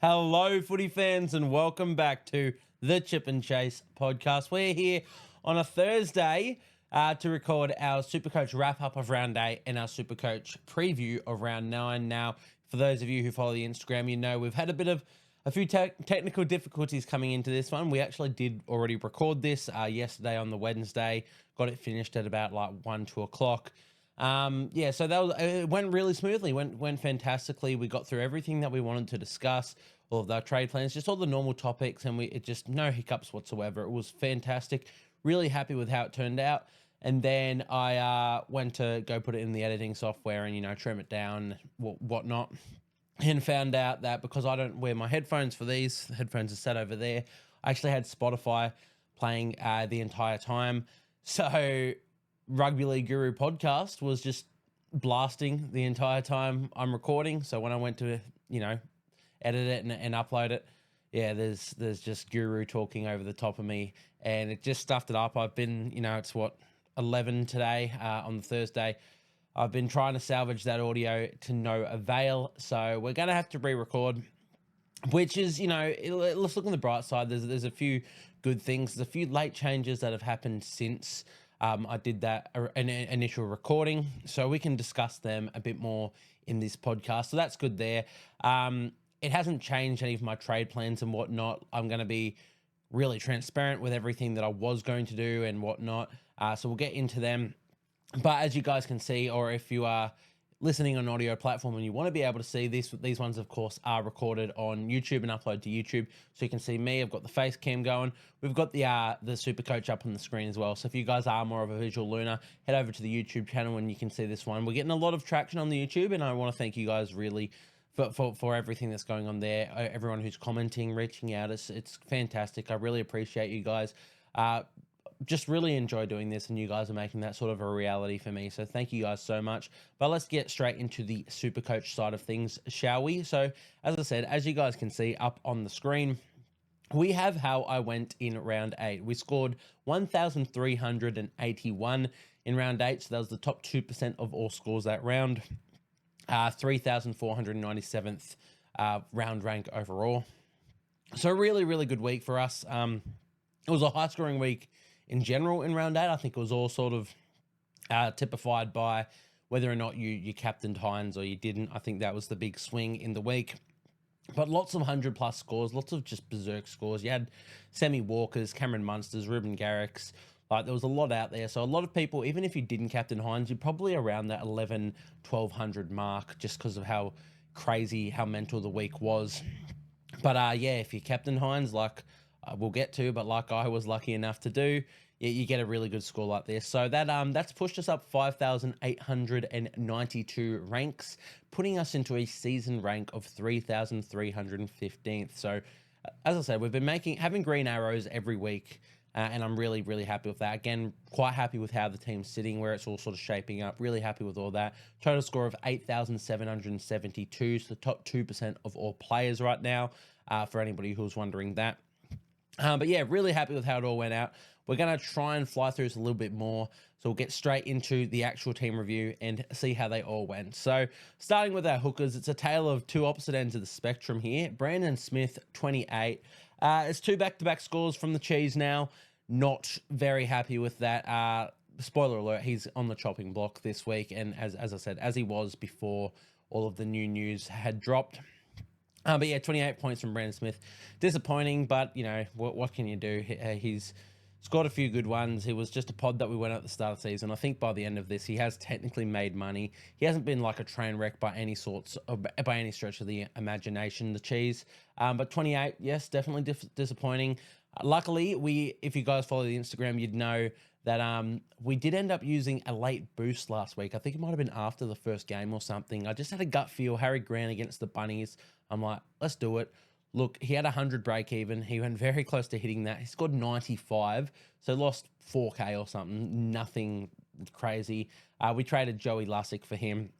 Hello, footy fans, and welcome back to the Chip and Chase podcast. We're here on a Thursday to record our Supercoach wrap-up of Round 8 and our Supercoach preview of Round 9. Now, for those of you who follow the Instagram, you know we've had a few technical difficulties coming into this one. We actually did already record this yesterday on the Wednesday. Got it finished at about like 1, 2 o'clock. So it went really smoothly, went fantastically. We got through everything that we wanted to discuss, all of our trade plans, just all the normal topics, and it just no hiccups whatsoever. It was fantastic. Really happy with how it turned out. And then I went to go put it in the editing software and, trim it down, whatnot, and found out that because I don't wear my headphones for these, the headphones are set over there, I actually had Spotify playing the entire time. So Rugby League Guru podcast was just blasting the entire time I'm recording. So when I went to, edit it and upload it, there's just Guru talking over the top of me, and it just stuffed it up. I've been, it's 11 today on the Thursday. I've been trying to salvage that audio to no avail. So we're going to have to re-record, which is, let's look on the bright side. There's a few good things. There's a few late changes that have happened since I did that initial recording, so we can discuss them a bit more in this podcast. So that's good there. It hasn't changed any of my trade plans and whatnot. I'm going to be really transparent with everything that I was going to do and whatnot. So we'll get into them. But as you guys can see, or if you are listening on an audio platform and you want to be able to see these ones, of course, are recorded on YouTube and upload to YouTube. So you can see me. I've got the face cam going. We've got the Supercoach up on the screen as well. So if you guys are more of a visual learner, head over to the YouTube channel and you can see this one. We're getting a lot of traction on the YouTube, and I want to thank you guys really for everything that's going on there. Everyone who's commenting, reaching out, it's fantastic. I really appreciate you guys. Just really enjoy doing this, and you guys are making that sort of a reality for me. So thank you guys so much. But let's get straight into the Supercoach side of things, shall we? So as I said, as you guys can see up on the screen, we have how I went in round 8. We scored 1,381 in round 8. So that was the top 2% of all scores that round. 3,497th round rank overall. So really, really good week for us. It was a high scoring week in general in round 8. I think it was all sort of typified by whether or not you captained Hynes or you didn't. I think that was the big swing in the week. But lots of 100-plus scores, lots of just berserk scores. You had Sammy Walkers, Cameron Munsters, Ruben Garricks. There was a lot out there. So a lot of people, even if you didn't captain Hynes, you're probably around that 1,200 mark just because of how crazy, how mental the week was. But if you captain Hynes, we'll get to, but like I was lucky enough to do, you get a really good score like this. So that's pushed us up 5,892 ranks, putting us into a season rank of 3,315th. So as I said, we've been having green arrows every week, and I'm really, really happy with that. Again, quite happy with how the team's sitting, where it's all sort of shaping up. Really happy with all that. Total score of 8,772, so the top 2% of all players right now, for anybody who's wondering that. But really happy with how it all went out. We're going to try and fly through this a little bit more. So we'll get straight into the actual team review and see how they all went. So starting with our hookers, it's a tale of two opposite ends of the spectrum here. Brandon Smith, 28. It's 2 back-to-back scores from the Cheese now. Not very happy with that. Spoiler alert, he's on the chopping block this week. And as I said, as he was before all of the new news had dropped. 28 points from Brandon Smith. Disappointing, but, what can you do? He's scored a few good ones. He was just a pod that we went at the start of the season. I think by the end of this, he has technically made money. He hasn't been like a train wreck by any stretch of the imagination, the Cheese. But 28, yes, definitely disappointing. Luckily, if you guys follow the Instagram, you'd know that we did end up using a late boost last week. I think it might have been after the first game or something. I just had a gut feel. Harry Grant against the Bunnies. I'm like, let's do it. Look, he had 100 break even. He went very close to hitting that. He scored 95, so lost 4K or something. Nothing crazy. We traded Joey Lussick for him.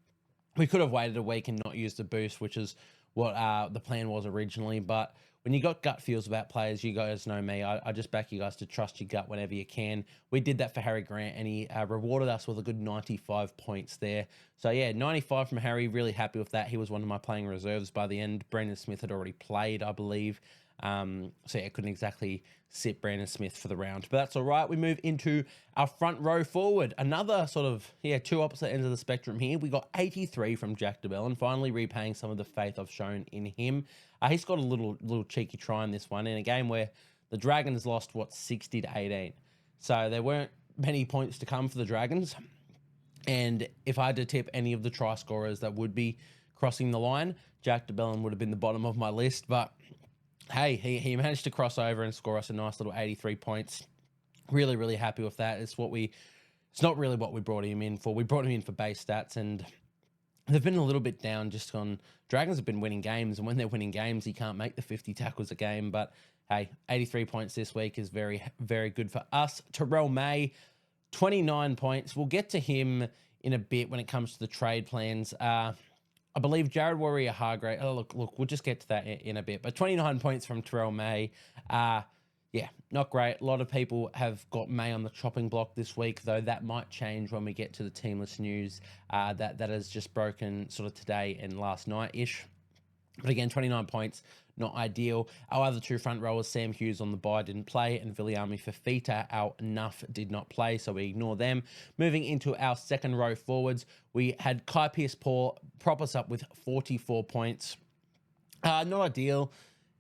We could have waited a week and not used the boost, which is what the plan was originally, but when you got gut feels about players, you guys know me. I just back you guys to trust your gut whenever you can. We did that for Harry Grant, and he rewarded us with a good 95 points there. So, yeah, 95 from Harry. Really happy with that. He was one of my playing reserves by the end. Brandon Smith had already played, I believe. So, yeah, couldn't exactly sit Brandon Smith for the round. But that's all right. We move into our front row forward. Another sort of, two opposite ends of the spectrum here. We got 83 from Jack DeBellin, finally repaying some of the faith I've shown in him. He scored a little cheeky try in this one in a game where the Dragons lost, 60 to 18. So there weren't many points to come for the Dragons. And if I had to tip any of the try scorers that would be crossing the line, Jack DeBellin would have been the bottom of my list. But hey, he managed to cross over and score us a nice little 83 points. Really, really happy with that. It's not really what we brought him in for. We brought him in for base stats, and they've been a little bit down just on Dragons have been winning games, and when they're winning games, he can't make the 50 tackles a game. But hey, 83 points this week is very, very good for us. Terrell May, 29 points. We'll get to him in a bit when it comes to the trade plans. I believe Jared Warrior-Hargrave. Oh, look, we'll just get to that in a bit. But 29 points from Terrell May. Yeah, not great. A lot of people have got May on the chopping block this week, though that might change when we get to the teamless news that has just broken sort of today and last night-ish. But again, 29 points, not ideal. Our other two front rowers, Sam Hughes on the bye, didn't play, and Viliami Fafita, our Nuff, did not play, so we ignore them. Moving into our second row forwards, we had Kai Pearce-Paul prop us up with 44 points. Not ideal.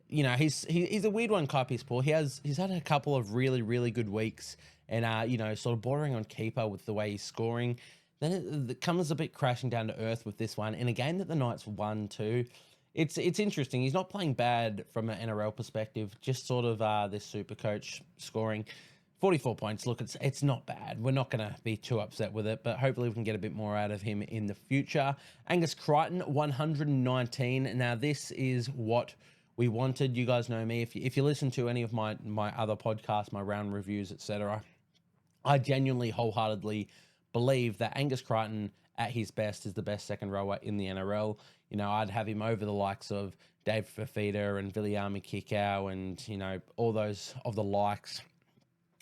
You know, he's a weird one, Kai Pearce-Paul. He's had a couple of really, really good weeks, and sort of bordering on keeper with the way he's scoring. Then it comes a bit crashing down to earth with this one in a game that the Knights won too. It's interesting. He's not playing bad from an NRL perspective, just sort of this Supercoach scoring 44 points. Look, it's not bad. We're not going to be too upset with it, but hopefully we can get a bit more out of him in the future. Angus Crichton, 119. Now, this is what we wanted. You guys know me. If you listen to any of my other podcasts, my round reviews, etc., I genuinely, wholeheartedly believe that Angus Crichton at his best is the best second rower in the NRL. You know, I'd have him over the likes of Dave Fafita and Viliami Kikau and, all those of the likes.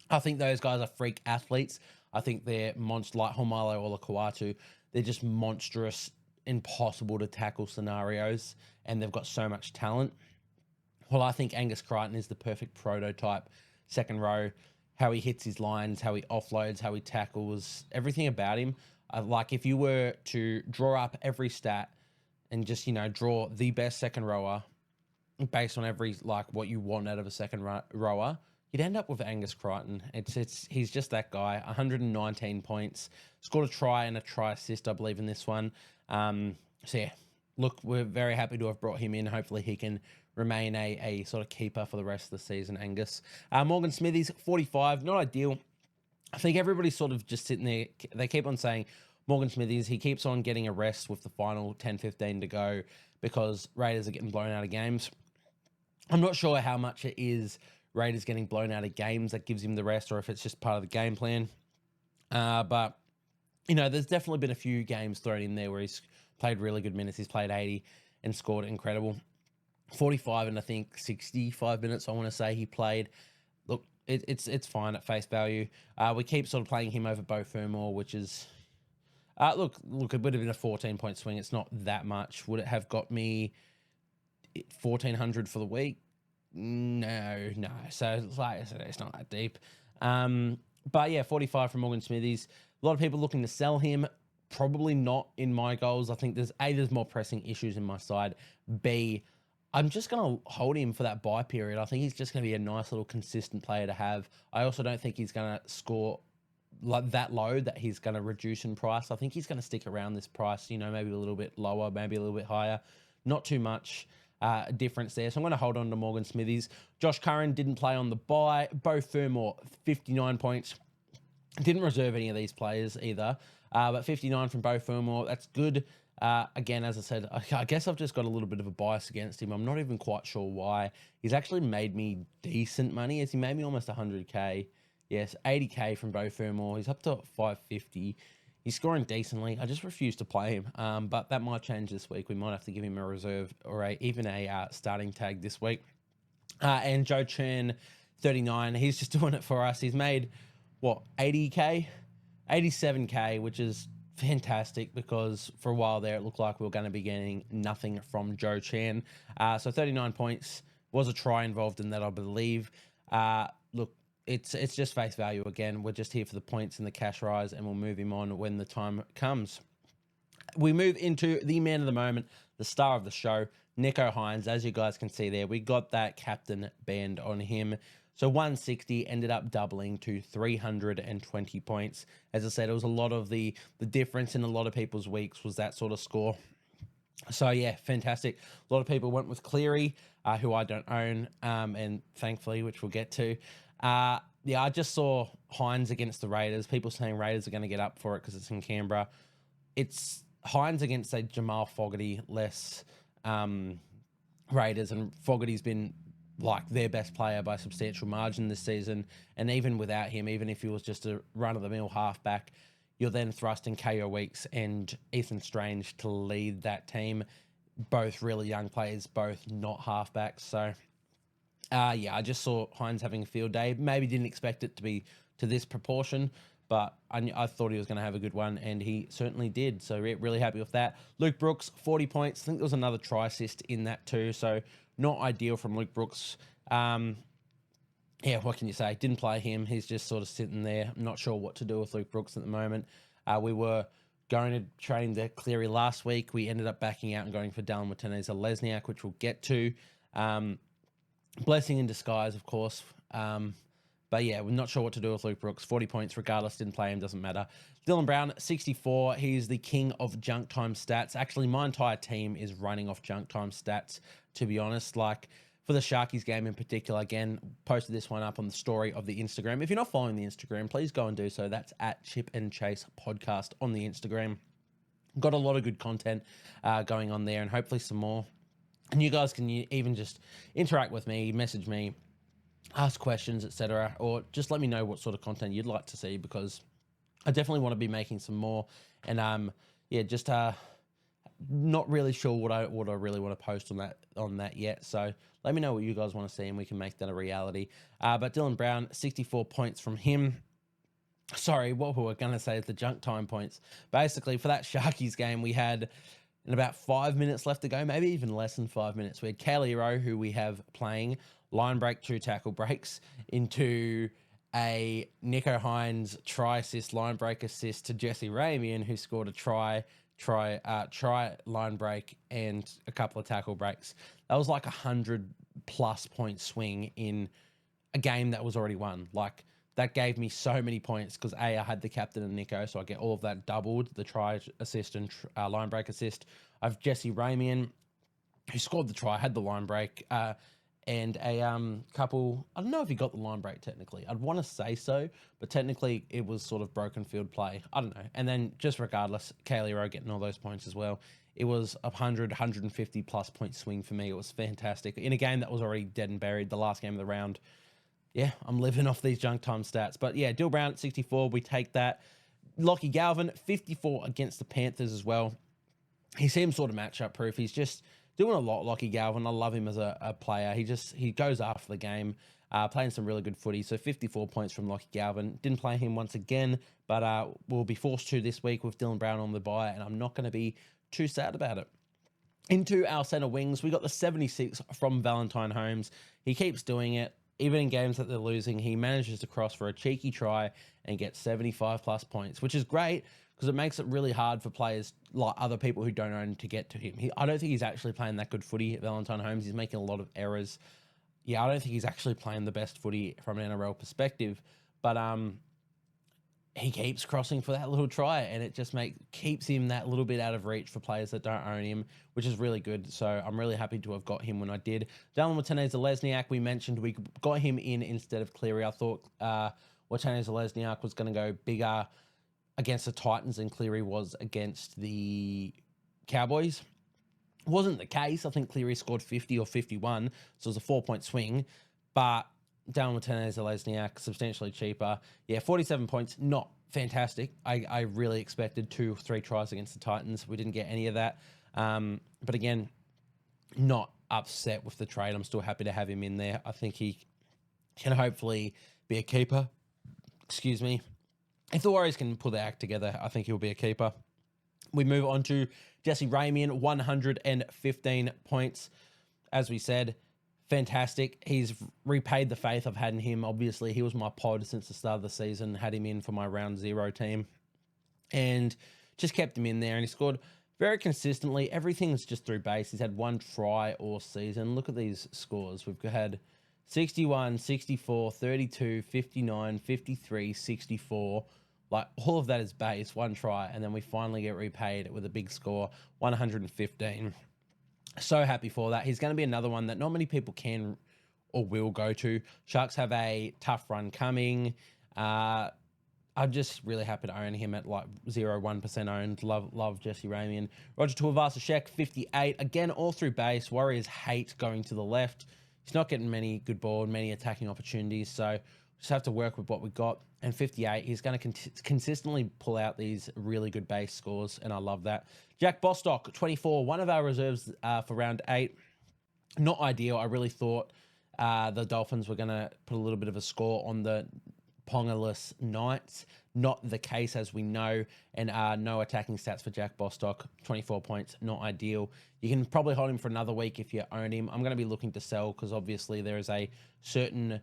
I think those guys are freak athletes. I think they're monster like Homalo or Lakawatu. They're just monstrous, impossible to tackle scenarios, and they've got so much talent. Well, I think Angus Crichton is the perfect prototype second row. How he hits his lines, how he offloads, how he tackles, everything about him. Like if you were to draw up every stat and just, draw the best second rower based on every, what you want out of a second rower, you'd end up with Angus Crichton. He's just that guy. 119 points, scored a try and a try assist, I believe, in this one. So yeah, look, we're very happy to have brought him in. Hopefully he can remain a sort of keeper for the rest of the season, Angus. Morgan Smithies, 45, not ideal. I think everybody's sort of just sitting there. They keep on saying Morgan Smithies, he keeps on getting a rest with the final 10-15 to go because Raiders are getting blown out of games. I'm not sure how much it is Raiders getting blown out of games that gives him the rest or if it's just part of the game plan. But, there's definitely been a few games thrown in there where he's played really good minutes. He's played 80 and scored incredible. 45 and I think 65 minutes, I want to say he played. Look, it's fine at face value. We keep sort of playing him over Beau Fermor, which is... Look, it would have been a 14-point swing. It's not that much. Would it have got me 1,400 for the week? No. So, like I said, it's not that deep. But yeah, 45 from Morgan Smithies. A lot of people looking to sell him. Probably not in my goals. I think there's more pressing issues in my side. B, I'm just going to hold him for that bye period. I think he's just going to be a nice little consistent player to have. I also don't think he's going to score like that low that he's going to reduce in price. I think he's going to stick around this price, maybe a little bit lower, maybe a little bit higher. Not too much difference there. So I'm going to hold on to Morgan Smithies. Josh Curran didn't play on the bye. Beau Fermor, 59 points. Didn't reserve any of these players either. But 59 from Beau Fermor, that's good. Again, as I said, I guess I've just got a little bit of a bias against him. I'm not even quite sure why. He's actually made me decent money. He made me almost 100k. Yes, 80k from Beau Fermor. He's up to 550. He's scoring decently. I just refuse to play him. But that might change this week. We might have to give him a reserve or even a starting tag this week. And Joe Chan, 39. He's just doing it for us. He's made, 80K? 87K, which is fantastic because for a while there it looked like we were going to be getting nothing from Joe Chan. So 39 points, was a try involved in that, I believe. Look, it's just face value again. We're just here for the points and the cash rise, and we'll move him on when the time comes. We move into the man of the moment, the star of the show, Nicho Hynes. As you guys can see there, we got that captain band on him. So 160 ended up doubling to 320 points. As I said, it was a lot of the difference in a lot of people's weeks was that sort of score. So yeah, fantastic. A lot of people went with Cleary, who I don't own, and thankfully, which we'll get to. Yeah, I just saw Hynes against the Raiders. People saying Raiders are going to get up for it because it's in Canberra. It's Hynes against, say, Jamal Fogarty, less Raiders, and Fogarty's been like their best player by a substantial margin this season. And even without him, even if he was just a run-of-the-mill halfback, you're then thrusting KO Weeks and Ethan Strange to lead that team. Both really young players, both not halfbacks. So, yeah, I just saw Hynes having a field day. Maybe didn't expect it to be to this proportion, but I thought he was going to have a good one, and he certainly did. So really happy with that. Luke Brooks, 40 points. I think there was another try assist in that too, so not ideal from Luke Brooks. Yeah, what can you say? Didn't play him. He's just sort of sitting there. I'm not sure what to do with Luke Brooks at the moment. We were going to train the Cleary last week. We ended up backing out and going for Dallin Watene-Zelezniak, which we'll get to. Blessing in disguise, of course. But yeah, we're not sure what to do with Luke Brooks. 40 points, regardless, didn't play him, doesn't matter. Dylan Brown, 64. He's the king of junk time stats. Actually, my entire team is running off junk time stats, to be honest. Like, for the Sharkies game in particular, again, posted this one up on the story of the Instagram. If you're not following the Instagram, please go and do so. That's at Chip and Chase Podcast on the Instagram. Got a lot of good content going on there, and hopefully some more. And you guys can even just interact with me, message me, ask questions, etc., or just let me know what sort of content you'd like to see, because I definitely want to be making some more. And yeah, just not really sure what I really want to post on that yet. So let me know what you guys want to see, and we can make that a reality. But Dylan Brown, 64 points from him. Sorry, what we were going to say is the junk time points. Basically, for that Sharkies game, we had in about 5 minutes left to go, maybe even less than 5 minutes. We had Kale, who we have playing line break, 2 tackle breaks into a Nicho Hynes try assist, line break assist to Jahream, who scored a try line break and a couple of tackle breaks. That was like 100+ point swing in a game that was already won. Like, that gave me so many points because I had the captain and Nicho, so I get all of that doubled, the try assist and line break assist. I've Jahream, who scored the try, had the line break, and a couple, I don't know if he got the line break technically. I'd want to say so, but technically it was sort of broken field play. I don't know. And then just regardless, Kale getting all those points as well. It was 150+ point swing for me. It was fantastic. In a game that was already dead and buried, the last game of the round. Yeah, I'm living off these junk time stats. But yeah, Dill Brown at 64, we take that. Lockie Galvin, 54 against the Panthers as well. He seems sort of matchup proof. He's just doing a lot, Lockie Galvin. I love him as a player. He goes after the game, playing some really good footy. So 54 points from Lockie Galvin. Didn't play him once again, but we'll be forced to this week with Dylan Brown on the bye, and I'm not going to be too sad about it. Into our centre wings, we got the 76 from Valentine Holmes. He keeps doing it. Even in games that they're losing, he manages to cross for a cheeky try and get 75+ points, which is great because it makes it really hard for players like other people who don't own to get to him. I don't think he's actually playing that good footy at Valentine Holmes. He's making a lot of errors. Yeah, I don't think he's actually playing the best footy from an NRL perspective, but he keeps crossing for that little try, and it just keeps him that little bit out of reach for players that don't own him, which is really good. So I'm really happy to have got him when I did. Dallin Watene-Zelezniak, we mentioned we got him in instead of Cleary. I thought Watene-Zelezniak was going to go bigger against the Titans than Cleary was against the Cowboys. Wasn't the case. I think Cleary scored 50 or 51, so it was a 4-point swing, but Dallin Watene-Zelezniak, substantially cheaper. Yeah, 47 points, not fantastic. I really expected 2 or 3 tries against the Titans. We didn't get any of that. But again, not upset with the trade. I'm still happy to have him in there. I think he can hopefully be a keeper. Excuse me. If the Warriors can pull their act together, I think he'll be a keeper. We move on to Jahream, 115 points. As we said, fantastic. He's repaid the faith I've had in him. Obviously, he was my pod since the start of the season. Had him in for my round 0 team. And just kept him in there. And he scored very consistently. Everything's just through base. He's had 1 try all season. Look at these scores. We've had 61, 64, 32, 59, 53, 64. Like, all of that is base, 1 try, and then we finally get repaid with a big score, 115. So happy for that. He's going to be another one that not many people can or will go to. Sharks have a tough run coming. I'm just really happy to own him at like 0.1% owned. Love Jahream. Roger Tuivasa-Sheck, 58. Again, all through base. Warriors hate going to the left. He's not getting many good ball, many attacking opportunities, so just have to work with what we got. And 58, he's going to consistently pull out these really good base scores, and I love that. Jack Bostock, 24, one of our reserves for round 8. Not ideal. I really thought the Dolphins were going to put a little bit of a score on the Pongaless Knights. Not the case, as we know, and no attacking stats for Jack Bostock. 24 points, not ideal. You can probably hold him for another week if you own him. I'm going to be looking to sell because obviously there is a certain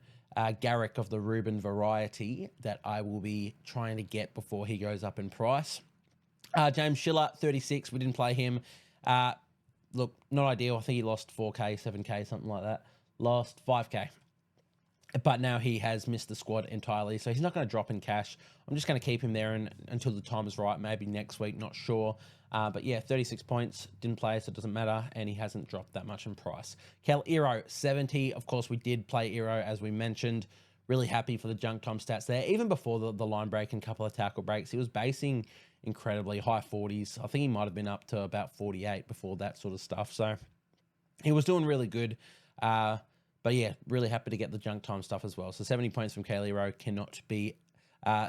Garrick of the Reuben variety that I will be trying to get before he goes up in price. James Schiller, 36. We didn't play him. Look, not ideal. I think he lost 4K, 7K, something like that. Lost 5K. But now he has missed the squad entirely, so he's not going to drop in cash. I'm just going to keep him there until the time is right, maybe next week, not sure. But yeah, 36 points, didn't play, so it doesn't matter, and he hasn't dropped that much in price. Kel Iro, 70. Of course, we did play Iro, as we mentioned. Really happy for the junk time stats there. Even before the line break and a couple of tackle breaks, he was basing incredibly high 40s. I think he might have been up to about 48 before that sort of stuff. So he was doing really good. But yeah, really happy to get the junk time stuff as well. So 70 points from Kaylee Rowe, cannot be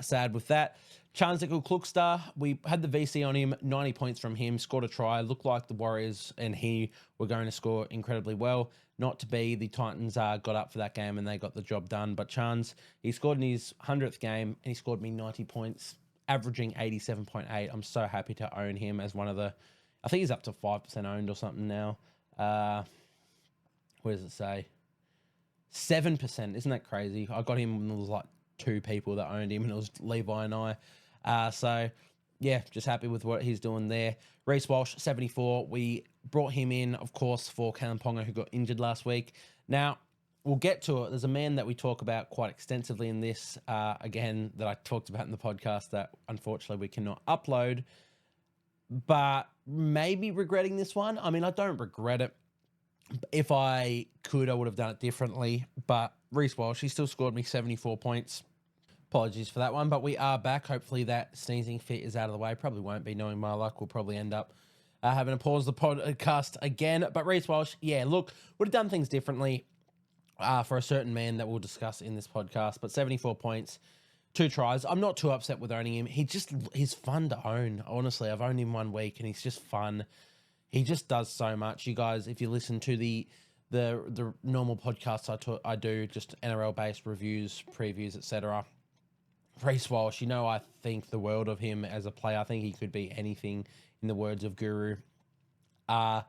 sad with that. Chansical Klukstar, we had the VC on him, 90 points from him, scored a try. Looked like the Warriors and he were going to score incredibly well. Not to be, the Titans got up for that game and they got the job done. But Chans, he scored in his 100th game and he scored me 90 points, averaging 87.8. I'm so happy to own him as one of the, I think he's up to 5% owned or something now. What does it say? 7%. Isn't that crazy? I got him when there was like 2 people that owned him, and it was Levi and I. So yeah, just happy with what he's doing there. Reece Walsh, 74. We brought him in, of course, for Callum Ponga, who got injured last week. Now, we'll get to it. There's a man that we talk about quite extensively in this, again, that I talked about in the podcast that unfortunately we cannot upload, but maybe regretting this one. I mean, I don't regret it. If I could, I would have done it differently. But Reece Walsh, he still scored me 74 points. Apologies for that one, but we are back. Hopefully that sneezing fit is out of the way. Probably won't be, knowing my luck. We'll probably end up having to pause the podcast again. But Reece Walsh, yeah, look, would have done things differently for a certain man that we'll discuss in this podcast. But 74 points, 2 tries. I'm not too upset with owning him. He's fun to own. Honestly, I've owned him 1 week and he's just fun. He just does so much. You guys, if you listen to the normal podcasts I do, just NRL-based reviews, previews, etc., Reece Walsh, I think the world of him as a player. I think he could be anything, in the words of Guru. Yeah,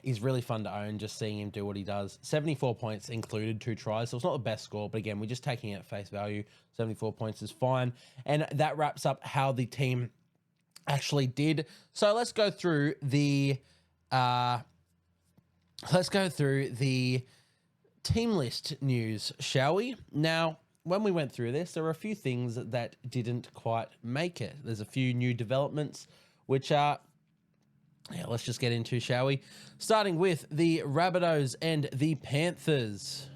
he's really fun to own, just seeing him do what he does. 74 points included 2 tries, so it's not the best score, but again, we're just taking it at face value. 74 points is fine. And that wraps up how the team actually did. So let's go through the team list news, shall we? Now, when we went through this, there were a few things that didn't quite make it. There's a few new developments, which are, let's just get into, shall we? Starting with the Rabbitohs and the Panthers.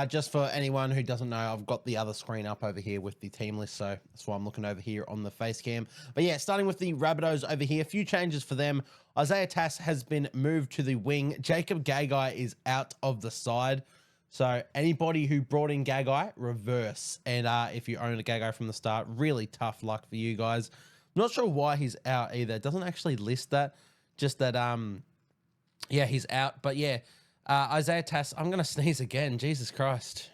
Just for anyone who doesn't know, I've got the other screen up over here with the team list, so that's why I'm looking over here on the face cam. But yeah, starting with the Rabbitohs over here, a few changes for them. Isaiah Tass has been moved to the wing. Jacob Gagai is out of the side. So anybody who brought in Gagai, reverse. And if you own a Gagai from the start, really tough luck for you guys. Not sure why he's out either. It doesn't actually list that. Just that, yeah, he's out. But yeah, Isaiah Tass, I'm going to sneeze again. Jesus Christ.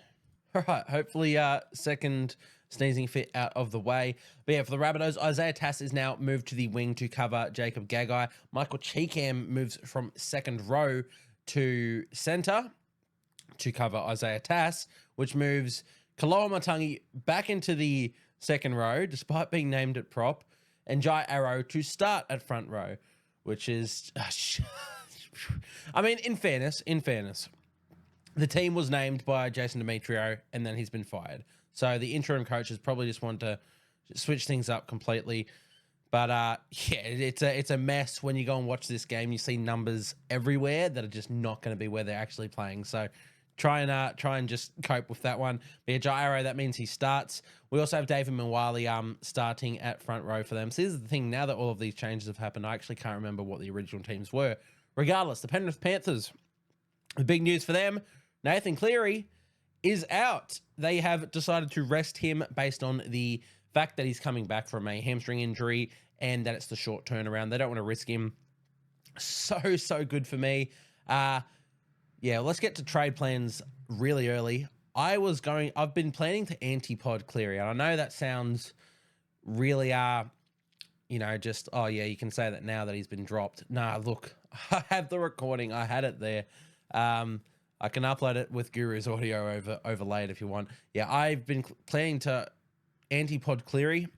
All right. Hopefully, second sneezing fit out of the way. But yeah, for the Rabbitohs, Isaiah Tass is now moved to the wing to cover Jacob Gagai. Michael Cheekham moves from second row to centre to cover Isaiah Tass, which moves Kaloa Matangi back into the second row, despite being named at prop, and Jai Arrow to start at front row, which is... I mean, in fairness, the team was named by Jason Demetrio, and then he's been fired. So the interim coaches probably just want to switch things up completely. But yeah, it's a mess when you go and watch this game. You see numbers everywhere that are just not going to be where they're actually playing. So try and just cope with that one. But yeah, Jahream, that means he starts. We also have David Mwali starting at front row for them. So this is the thing. Now that all of these changes have happened, I actually can't remember what the original teams were. Regardless, the Penrith Panthers, the big news for them, Nathan Cleary is out. They have decided to rest him based on the fact that he's coming back from a hamstring injury and that it's the short turnaround. They don't want to risk him. So good for me. Yeah, let's get to trade plans really early. I've been planning to anti-pod Cleary, and I know that sounds really, just, oh yeah, you can say that now that he's been dropped. Nah, look, I have the recording. I had it there. I can upload it with Guru's audio overlaid if you want. Yeah, I've been planning to anti-pod Cleary,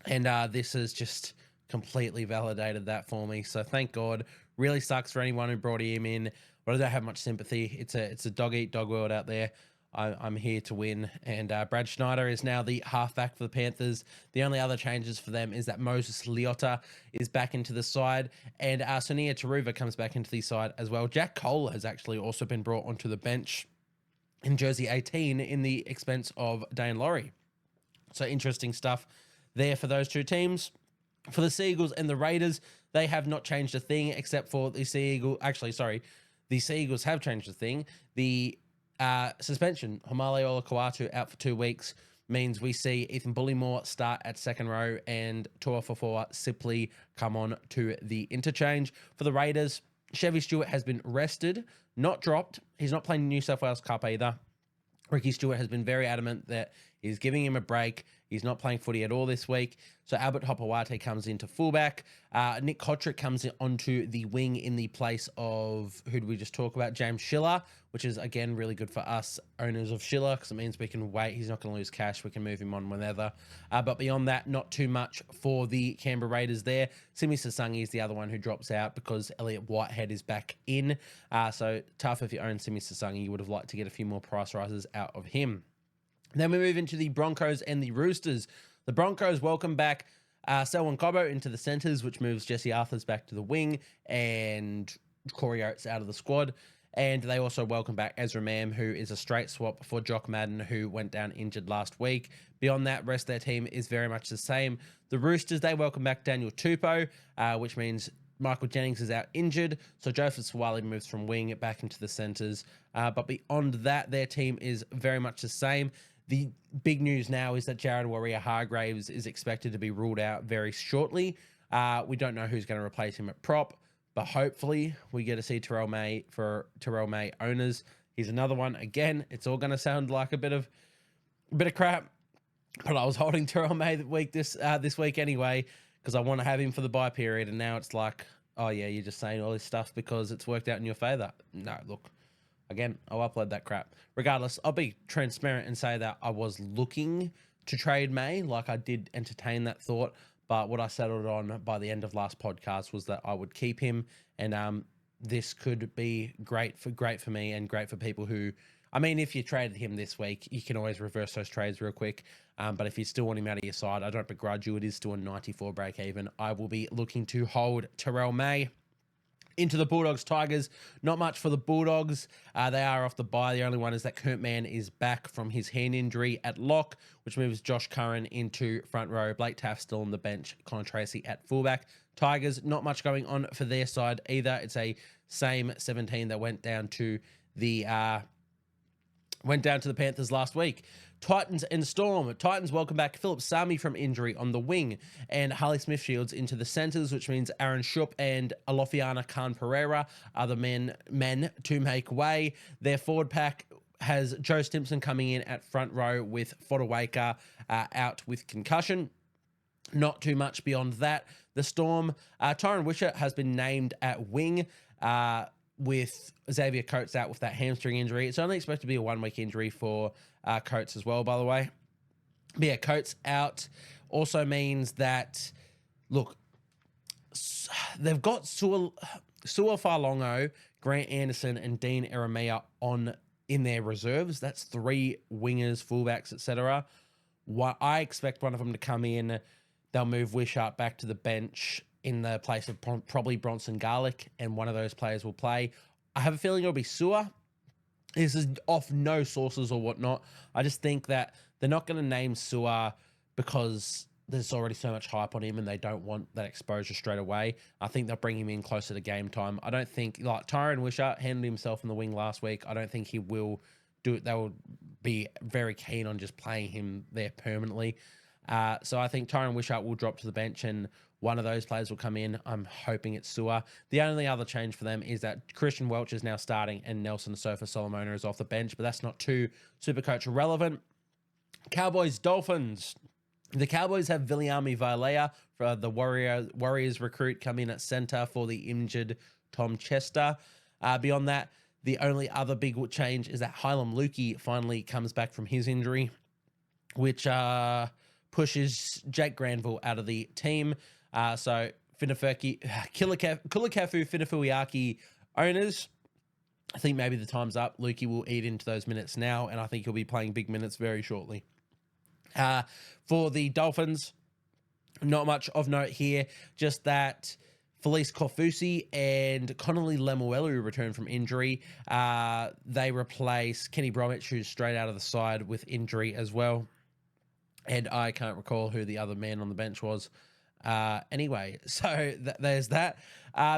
and this has just completely validated that for me. So thank God. Really sucks for anyone who brought him in, but I don't have much sympathy. It's a dog-eat-dog world out there. I'm here to win. And Brad Schneider is now the halfback for the Panthers. The only other changes for them is that Moses Leota is back into the side, and Sonia Taruva comes back into the side as well. Jack Cole has actually also been brought onto the bench in jersey 18 in the expense of Dane Laurie. So interesting stuff there for those two teams. For the Seagulls and the Raiders, they have not changed a thing except for the Seagulls. Actually, sorry, the Seagulls have changed a thing. The suspension, Homale Olakau'atu out for 2 weeks, means we see Ethan Bullymore start at second row and Tuafofoa simply come on to the interchange. For the Raiders, Chevy Stewart has been rested, not dropped. He's not playing New South Wales Cup either. Ricky Stewart has been very adamant that he's giving him a break. He's not playing footy at all this week. So Albert Hopewate comes into fullback. Nick Kotrick comes onto the wing in the place of, who did we just talk about? James Schiller, which is, again, really good for us owners of Schiller because it means we can wait. He's not going to lose cash. We can move him on whenever. But beyond that, not too much for the Canberra Raiders there. Simi Sasangi is the other one who drops out because Elliot Whitehead is back in. So tough if you own Simi Sasangi. You would have liked to get a few more price rises out of him. Then we move into the Broncos and the Roosters. The Broncos welcome back Selwyn Cobbo into the centres, which moves Jesse Arthurs back to the wing and Corey Oates out of the squad. And they also welcome back Ezra Mam, who is a straight swap for Jock Madden, who went down injured last week. Beyond that, rest of their team is very much the same. The Roosters, they welcome back Daniel Tupou, which means Michael Jennings is out injured, so Joseph Suwali moves from wing back into the centres. But beyond that, their team is very much the same. The big news now is that Jared Warrior-Hargraves is expected to be ruled out very shortly. We don't know who's going to replace him at prop, but hopefully we get to see Terrell May for Terrell May owners. He's another one. Again, it's all going to sound like a bit of crap, but I was holding Terrell May this week anyway because I want to have him for the bye period, and now it's like, oh yeah, you're just saying all this stuff because it's worked out in your favour. No, look. Again, I'll upload that crap. Regardless, I'll be transparent and say that I was looking to trade May, like I did entertain that thought, but what I settled on by the end of last podcast was that I would keep him, and this could be great for me and great for people who, I mean, if you traded him this week, you can always reverse those trades real quick, but if you still want him out of your side, I don't begrudge you. It is still a 94 break even. I will be looking to hold Terrell May. Into the Bulldogs Tigers, not much for the Bulldogs. They are off the bye. The only one is that Kurt Mann is back from his hand injury at lock, which moves Josh Curran into front row. Blake Taft still on the bench. Colin Tracy at fullback. Tigers, not much going on for their side either. It's a same 17 that went down to the Went down to the Panthers last week. Titans and Storm. Titans welcome back Philip Sami from injury on the wing and Harley Smith-Shields into the centres, which means Aaron Shupp and Alofiana Khan-Pereira are the men to make way. Their forward pack has Joe Stimson coming in at front row with Fodawaker out with concussion. Not too much beyond that. The Storm, Tyron Wisher has been named at wing with Xavier Coates out with that hamstring injury. It's only expected to be a 1 week injury for Coates as well, by the way. But yeah, Coates out also means that, look, they've got Sua Farlongo, Grant Anderson, and Dean Eremia in their reserves. That's 3 wingers, fullbacks, etc. I expect one of them to come in. They'll move Wishart back to the bench in the place of probably Bronson Garlick, and one of those players will play. I have a feeling it'll be Sua. This is off no sources or whatnot. I just think that they're not going to name Sua because there's already so much hype on him and they don't want that exposure straight away. I think they'll bring him in closer to game time. I don't think, like Tyron Wishart handled himself in the wing last week. I don't think he will do it. They will be very keen on just playing him there permanently. So I think Tyron Wishart will drop to the bench and one of those players will come in. I'm hoping it's Sua. The only other change for them is that Christian Welch is now starting and Nelson Sofa Solomona is off the bench, but that's not too Supercoach relevant. Cowboys, Dolphins. The Cowboys have Viliami Vailea for the Warriors recruit come in at centre for the injured Tom Chester. Beyond that, the only other big change is that Hylam Lukey finally comes back from his injury, which pushes Jake Granville out of the team. So Kulikafu Finafuiaki owners, I think maybe the time's up. Lukey will eat into those minutes now, and I think he'll be playing big minutes very shortly. For the Dolphins, not much of note here, just that Felice Kofusi and Connolly Lemuelu return from injury. They replace Kenny Bromwich, who's straight out of the side with injury as well. And I can't recall who the other man on the bench was. Anyway, so there's that.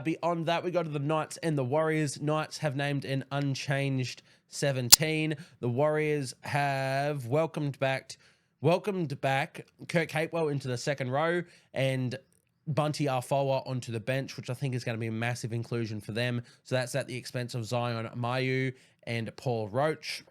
Beyond that, we go to the Knights and the Warriors. Knights have named an unchanged 17. The Warriors have welcomed back Kirk Capewell into the second row and Bunty Arfoa onto the bench, which I think is going to be a massive inclusion for them. So that's at the expense of Zion Mayu and Paul Roach.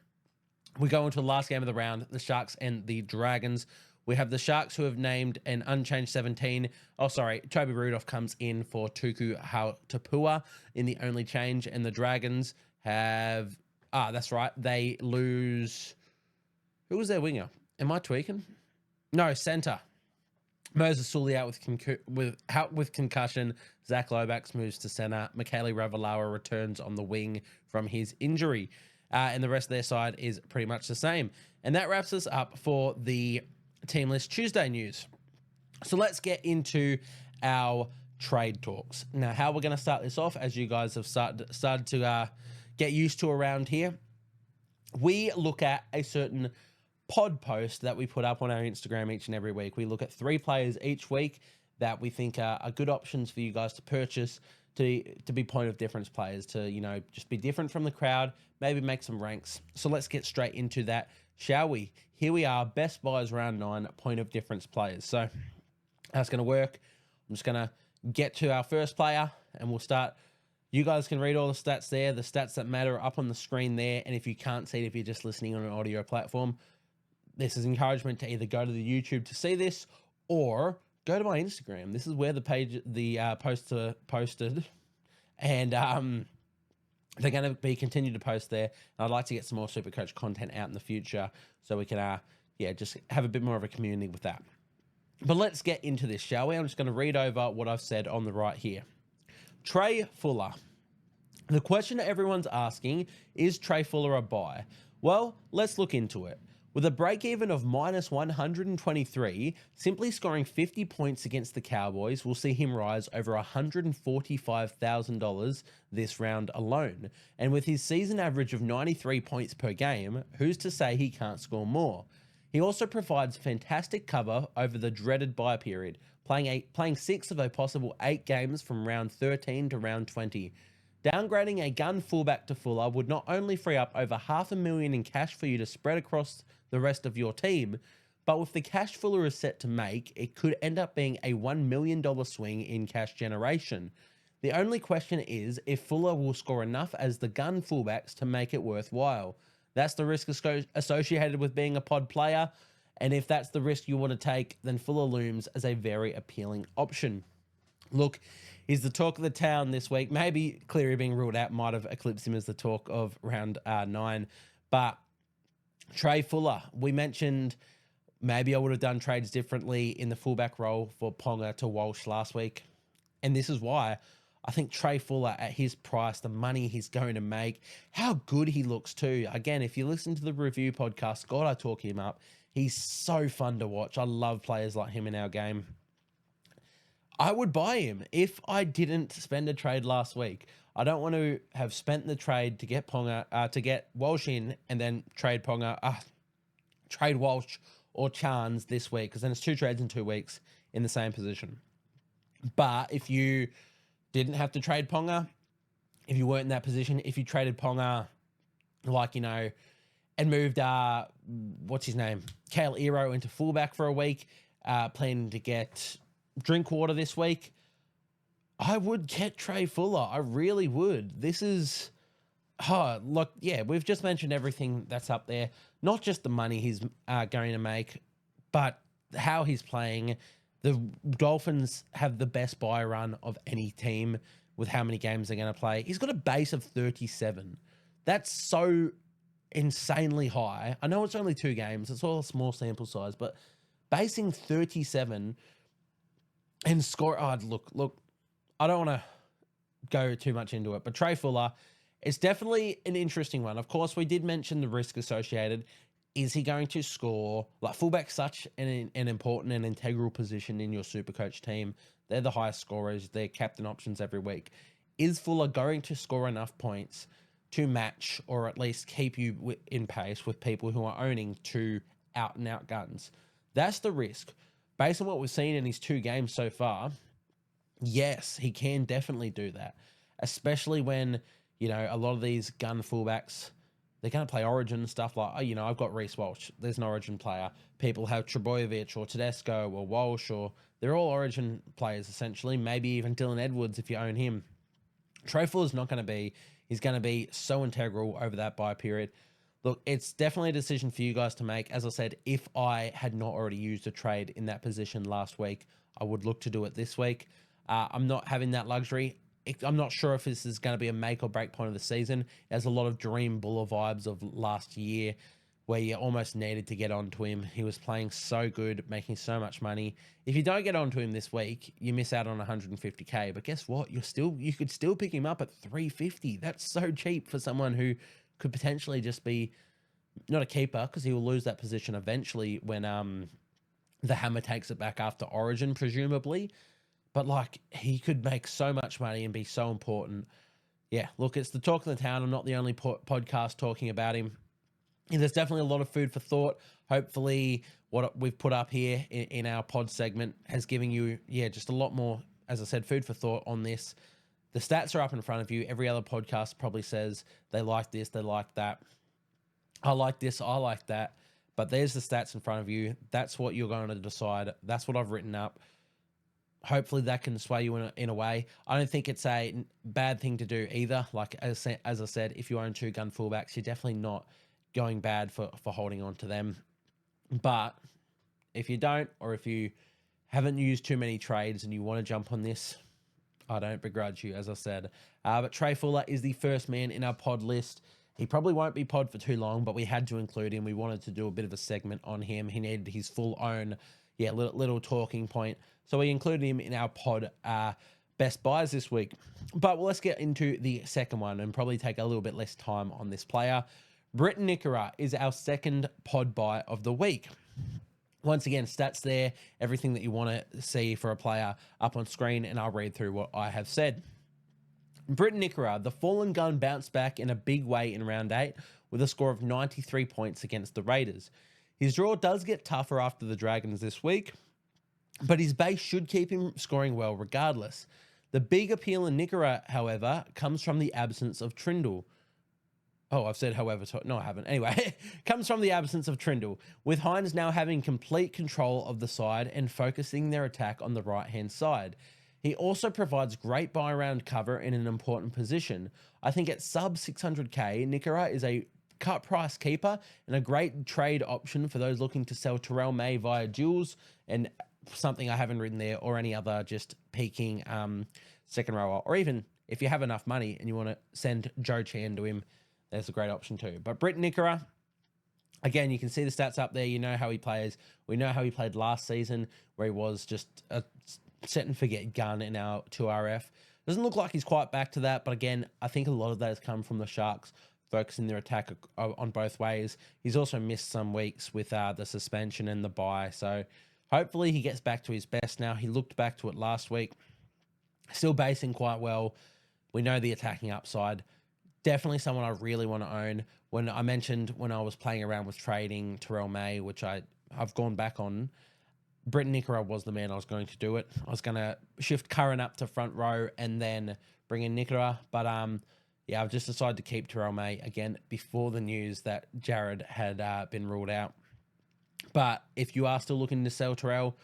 We go into the last game of the round, the Sharks and the Dragons. We have the Sharks who have named an unchanged 17. Oh, sorry. Toby Rudolph comes in for Tuku Hautapua in the only change. And the Dragons have... that's right. They lose... Who was their winger? Am I tweaking? No, centre. Moses Sully out with concussion. Zach Lomax moves to centre. Michaeli Ravalawa returns on the wing from his injury. And the rest of their side is pretty much the same. And that wraps us up for the Team List Tuesday news. So let's get into our trade talks. Now, how we're going to start this off, as you guys have started to get used to around here, we look at a certain pod post that we put up on our Instagram each and every week. We look at 3 players each week that we think are good options for you guys to purchase to be point of difference players, to, you know, just be different from the crowd, maybe make some ranks. So let's get straight into that, shall we? Here we are, best buys round 9, point of difference players. So how it's going to work, I'm just going to get to our first player and we'll start. You guys can read all the stats there. The stats that matter are up on the screen there. And if you can't see it, if you're just listening on an audio platform, this is encouragement to either go to the YouTube to see this or go to my Instagram. This is where the posts are posted. And they're going to be continued to post there. And I'd like to get some more Supercoach content out in the future so we can, just have a bit more of a community with that. But let's get into this, shall we? I'm just going to read over what I've said on the right here. Trai Fuller. The question everyone's asking, is Trai Fuller a buy? Well, let's look into it. With a break-even of minus 123, simply scoring 50 points against the Cowboys will see him rise over $145,000 this round alone. And with his season average of 93 points per game, who's to say he can't score more? He also provides fantastic cover over the dreaded bye period, playing 6 of a possible 8 games from round 13 to round 20. Downgrading a gun fullback to Fuller would not only free up over $500,000 in cash for you to spread across the rest of your team, but with the cash Fuller is set to make, it could end up being a $1 million swing in cash generation. The only question is if Fuller will score enough as the gun fullbacks to make it worthwhile. That's the risk associated with being a pod player, and if that's the risk you want to take, then Fuller looms as a very appealing option. Look, he's the talk of the town this week. Maybe Cleary being ruled out might have eclipsed him as the talk of round 9, but Trai Fuller, we mentioned maybe I would have done trades differently in the fullback role for Ponga to Walsh last week. And this is why I think Trai Fuller at his price, the money he's going to make, how good he looks too. Again, if you listen to the review podcast, God, I talk him up. He's so fun to watch. I love players like him in our game. I would buy him if I didn't spend a trade last week. I don't want to have spent the trade to get Ponga, to get Walsh in and then trade Ponga, trade Walsh or Chance this week, because then it's 2 trades in 2 weeks in the same position. But if you didn't have to trade Ponga, if you weren't in that position, if you traded Ponga, like, and moved, what's his name? Kale Ero into fullback for a week, planning to get Drinkwater this week, I would get Trai Fuller. I really would. This is, look, yeah, we've just mentioned everything that's up there. Not just the money he's going to make, but how he's playing. The Dolphins have the best buy run of any team with how many games they're going to play. He's got a base of 37. That's so insanely high. I know it's only 2 games. It's all a small sample size, but basing 37 and score... look, I don't want to go too much into it, but Trai Fuller, it's definitely an interesting one. Of course, we did mention the risk associated. Is he going to score? Like, fullback's such an important and integral position in your Supercoach team. They're the highest scorers. They're captain options every week. Is Fuller going to score enough points to match or at least keep you in pace with people who are owning 2 out-and-out guns? That's the risk. Based on what we've seen in his 2 games so far, yes, he can definitely do that. Especially when, a lot of these gun fullbacks, they're going to play Origin stuff like, I've got Reece Walsh. There's an Origin player. People have Trebojevic or Tedesco or Walsh, or they're all Origin players, essentially. Maybe even Dylan Edwards if you own him. Trai Fuller's not going to be. He's going to be so integral over that bye period. Look, it's definitely a decision for you guys to make. As I said, if I had not already used a trade in that position last week, I would look to do it this week. I'm not having that luxury. I'm not sure if this is going to be a make or break point of the season. There's a lot of Jahream Bula vibes of last year where you almost needed to get onto him. He was playing so good, making so much money. If you don't get onto him this week, you miss out on 150K. But guess what? You could still pick him up at 350. That's so cheap for someone who could potentially just be not a keeper, because he will lose that position eventually when the hammer takes it back after Origin, presumably. But, he could make so much money and be so important. Yeah, look, it's the talk of the town. I'm not the only podcast talking about him. And there's definitely a lot of food for thought. Hopefully, what we've put up here in our pod segment has given you, just a lot more, as I said, food for thought on this. The stats are up in front of you. Every other podcast probably says they like this, they like that. I like this, I like that. But there's the stats in front of you. That's what you're going to decide. That's what I've written up. Hopefully that can sway you in a way. I don't think it's a bad thing to do either. As I said, if you own 2 gun fullbacks, you're definitely not going bad for holding on to them. But if you don't, or if you haven't used too many trades and you want to jump on this, I don't begrudge you, as I said. But Trai Fuller is the first man in our pod list. He probably won't be pod for too long, but we had to include him. We wanted to do a bit of a segment on him. He needed his full own, little talking point. So we included him in our pod best buys this week. But let's get into the second one and probably take a little bit less time on this player. Briton Nikora is our second pod buy of the week. Once again, stats there, everything that you want to see for a player up on screen, and I'll read through what I have said. Briton Nikora, the fallen gun, bounced back in a big way in round 8 with a score of 93 points against the Raiders. His draw does get tougher after the Dragons this week, but his base should keep him scoring well regardless. The big appeal in Nickera, however, comes from the absence of Trindle. Oh, I've said however. No, I haven't. Anyway, comes from the absence of Trindle, with Hynes now having complete control of the side and focusing their attack on the right-hand side. He also provides great buy-around cover in an important position. I think at sub 600k, Nickera is a cut price keeper and a great trade option for those looking to sell Terrell May via duels, and something I haven't written there, or any other just peaking second rower, or even if you have enough money and you want to send Joe Chan to him, there's a great option too. But Britt Nickera, again, you can see the stats up there. You know how he plays. We know how he played last season, where he was just a set and forget gun in our 2RF. Doesn't look like he's quite back to that, but again, I think a lot of that has come from the Sharks focusing their attack on both ways. He's also missed some weeks with the suspension and the bye, so hopefully he gets back to his best now. He looked back to it last week. Still basing quite well. We know the attacking upside. Definitely someone I really want to own. When I mentioned when I was playing around with trading Terrell May, which I've gone back on, Britt Nickera was the man I was going to do it. I was going to shift Curran up to front row and then bring in Nickera. But yeah, I've just decided to keep Terrell May again before the news that Jared had been ruled out. But if you are still looking to sell Terrell,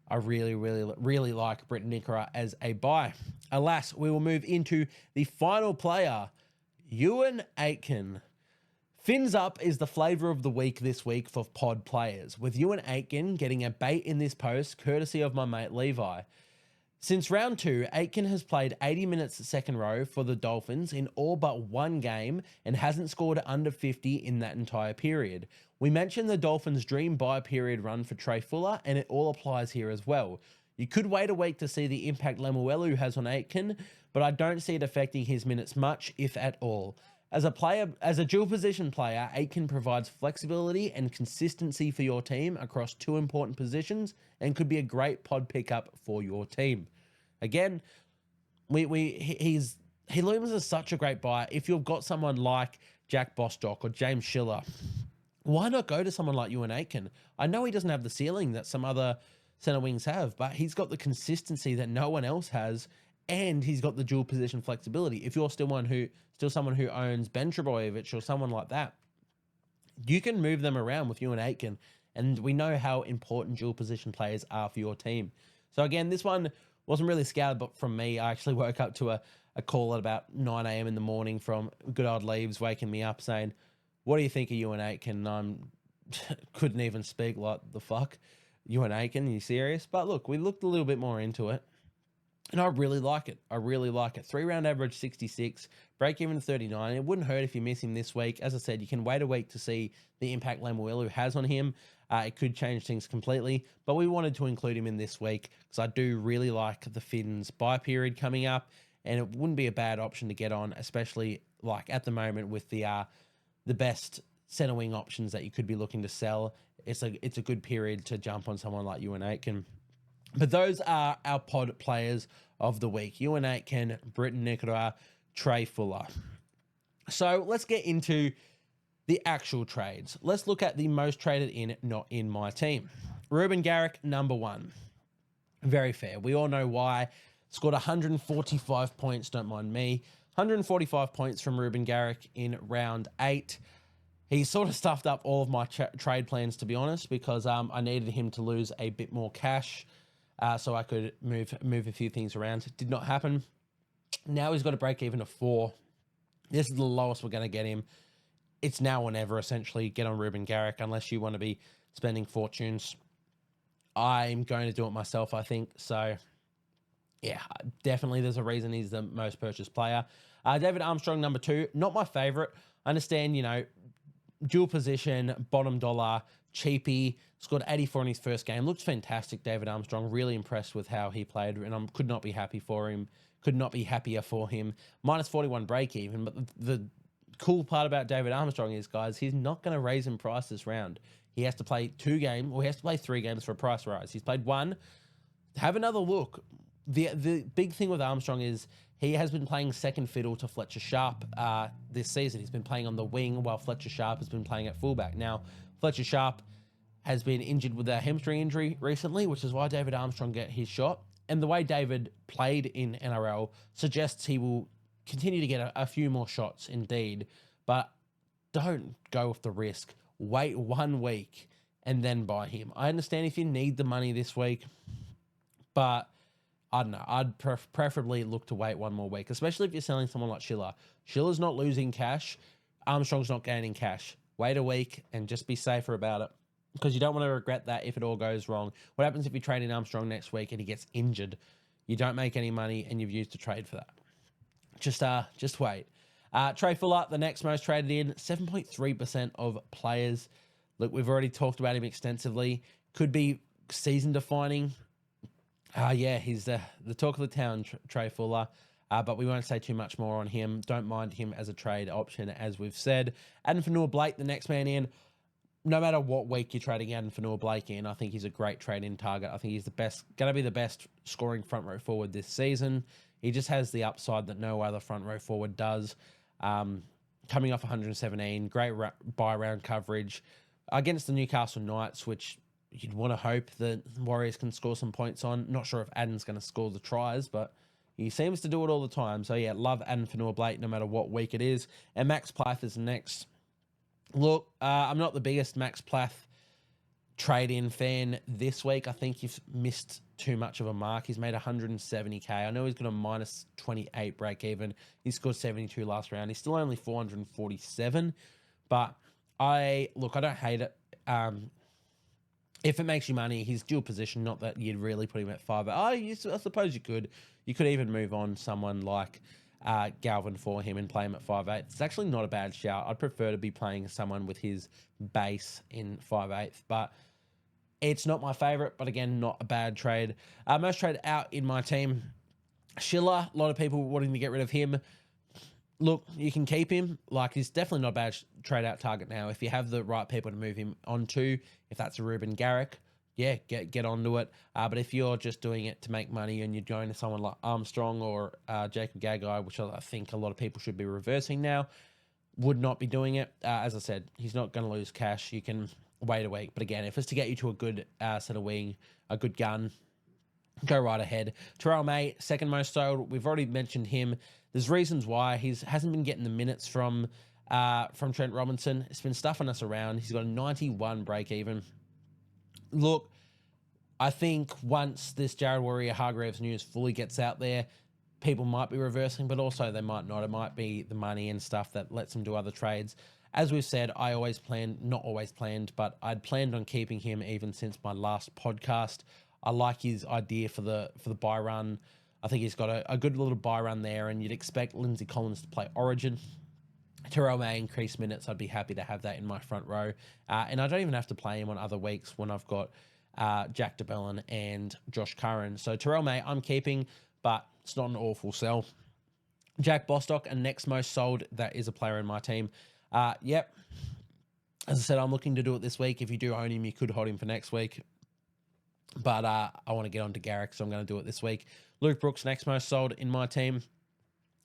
I really, really, really like Britt Nickera as a buy. Alas, we will move into the final player, Euan Aitken. Fins up is the flavour of the week this week for pod players, with Euan Aitken getting a bait in this post, courtesy of my mate Levi. Since round 2, Aitken has played 80 minutes at second row for the Dolphins in all but one game and hasn't scored under 50 in that entire period. We mentioned the Dolphins' dream buy period run for Trai Fuller, and it all applies here as well. You could wait a week to see the impact Lemuelu has on Aitken, but I don't see it affecting his minutes much, if at all. As a dual position player, Aitken provides flexibility and consistency for your team across two important positions and could be a great pod pickup for your team. Again, he looms as such a great buy. If you've got someone like Jack Bostock or James Schiller, why not go to someone like Euan Aitken? I know he doesn't have the ceiling that some other centre wings have, but he's got the consistency that no one else has, and he's got the dual position flexibility. If you're still someone who owns Ben Trebojevic or someone like that, you can move them around with Euan Aitken, and we know how important dual position players are for your team. So again, this one wasn't really scouted, but from me, I actually woke up to a call at about 9 a.m. in the morning from good old Leaves waking me up saying, "What do you think of Euan Aitken?" And I couldn't even speak, like, the fuck? Euan Aitken, are you serious? But look, we looked a little bit more into it, and I really like it. 3-round average 66, break even 39. It wouldn't hurt if you miss him this week. As I said, you can wait a week to see the impact Lemuelu has on him. It could change things completely, but we wanted to include him in this week because I do really like the Finns buy period coming up, and it wouldn't be a bad option to get on, especially like at the moment with the best center wing options that you could be looking to sell. It's a good period to jump on someone like Euan Aitken. But those are our pod players of the week: Euan Aitken, Britt Nickera, Trai Fuller. So let's get into the actual trades. Let's look at the most traded in, not in my team. Ruben Garrick, number 1. Very fair. We all know why. Scored 145 points, don't mind me. 145 points from Ruben Garrick in round 8. He sort of stuffed up all of my trade plans, to be honest, because I needed him to lose a bit more cash so I could move a few things around. It did not happen. Now he's got a break even of 4. This is the lowest we're going to get him. It's now or never, essentially. Get on Ruben Garrick unless you want to be spending fortunes. I'm going to do it myself, I think. So, yeah, definitely there's a reason he's the most purchased player. David Armstrong, number 2. Not my favorite. I understand, dual position, bottom dollar, cheapy. Scored 84 in his first game. Looks fantastic, David Armstrong. Really impressed with how he played, and I could not be happy for him. Could not be happier for him. Minus 41 break even, but the cool part about David Armstrong is, guys, he's not going to raise in price this round. He has to play 2 games, or he has to play 3 games for a price rise. He's played 1. Have another look. The big thing with Armstrong is he has been playing second fiddle to Fletcher Sharp this season. He's been playing on the wing while Fletcher Sharp has been playing at fullback. Now, Fletcher Sharp has been injured with a hamstring injury recently, which is why David Armstrong get his shot. And the way David played in NRL suggests he will continue to get a few more shots, indeed. But don't go with the risk. Wait 1 week and then buy him. I understand if you need the money this week, but I don't know. I'd preferably look to wait 1 more week, especially if you're selling someone like Schiller. Schiller's not losing cash. Armstrong's not gaining cash. Wait a week and just be safer about it, because you don't want to regret that if it all goes wrong. What happens if you trade in Armstrong next week and he gets injured? You don't make any money and you've used a trade for that. Just wait. Trai Fuller, the next most traded in, 7.3% of players. Look, we've already talked about him extensively. Could be season defining. Yeah, he's the talk of the town, Trai Fuller. But we won't say too much more on him. Don't mind him as a trade option, as we've said. Adam Fanua-Blake, the next man in. No matter what week you're trading Adam Fanua-Blake in, I think he's a great trade-in target. I think he's going to be the best scoring front row forward this season. He just has the upside that no other front row forward does. Coming off 117, great buy round coverage against the Newcastle Knights, which you'd want to hope the Warriors can score some points on. Not sure if Adam's going to score the tries, but he seems to do it all the time. So yeah, love Adam Fanua-Blake no matter what week it is. And Max Plath is next. Look, I'm not the biggest Max Plath trade-in fan this week. I think you've missed too much of a mark. He's made 170k. I know he's got a minus 28 break even. He scored 72 last round. He's still only 447, but I don't hate it. If it makes you money, he's dual position. Not that you'd really put him at 5. I suppose you could. You could even move on someone like Galvin for him and play him at 5'8". It's actually not a bad shout. I'd prefer to be playing someone with his base in 5'8", but it's not my favourite. But again, not a bad trade. Most trade out in my team, Schiller. A lot of people wanting to get rid of him. Look, you can keep him. Like, he's definitely not a bad trade out target now. If you have the right people to move him onto, if that's a Ruben Garrick, yeah, get onto it. But if you're just doing it to make money and you're going to someone like Armstrong or Jacob Gagai, which I think a lot of people should be reversing now, would not be doing it. As I said, he's not going to lose cash. You can wait a week. But again, if it's to get you to a good set of wing, a good gun, go right ahead. Terrell May, second most sold. We've already mentioned him. There's reasons why he hasn't been getting the minutes from Trent Robinson. It's been stuffing us around. He's got a 91 break even. Look, I think once this Jared Warrior-Hargreaves news fully gets out there, people might be reversing, but also they might not. It might be the money and stuff that lets them do other trades. As we've said, I always planned, not always planned, but I'd planned on keeping him even since my last podcast. I like his idea for the buy run. I think he's got a good little buy run there, and you'd expect Lindsay Collins to play Origin. Terrell May increased minutes. I'd be happy to have that in my front row. And I don't even have to play him on other weeks when I've got Jack DeBellin and Josh Curran. So Terrell May, I'm keeping, but it's not an awful sell. Jack Bostock, and next most sold. That is a player in my team. Yep. As I said, I'm looking to do it this week. If you do own him, you could hold him for next week. But I want to get on to Garrick, so I'm going to do it this week. Luke Brooks, next most sold in my team.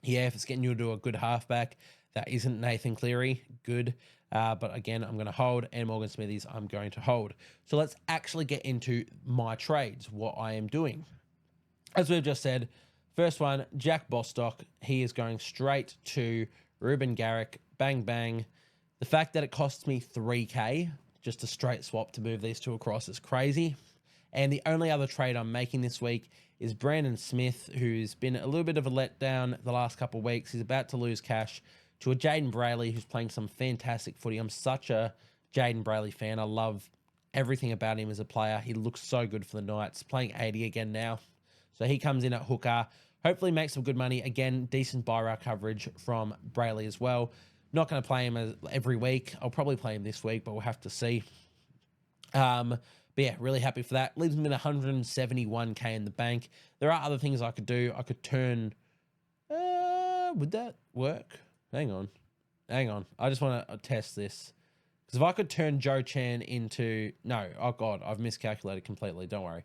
Yeah, if it's getting you to a good halfback, that isn't Nathan Cleary, good. But again, I'm going to hold, and Morgan Smithies, I'm going to hold. So let's actually get into my trades, what I am doing. As we've just said, first one, Jack Bostock. He is going straight to Ruben Garrick, bang, bang. The fact that it costs me 3K, just a straight swap to move these two across, is crazy. And the only other trade I'm making this week is Brandon Smith, who's been a little bit of a letdown the last couple of weeks. He's about to lose cash to a Jaden Brayley, who's playing some fantastic footy. I'm such a Jaden Brayley fan. I love everything about him as a player. He looks so good for the Knights, playing 80 again now. So he comes in at hooker, hopefully makes some good money. Again, decent buy round coverage from Brayley as well. Not going to play him every week. I'll probably play him this week, but we'll have to see. But yeah, really happy for that. Leaves me in 171k in the bank. There are other things I could do. I could turn... would that work? Hang on. I just want to test this. Because if I could turn Joe Chan into... No, oh God, I've miscalculated completely. Don't worry.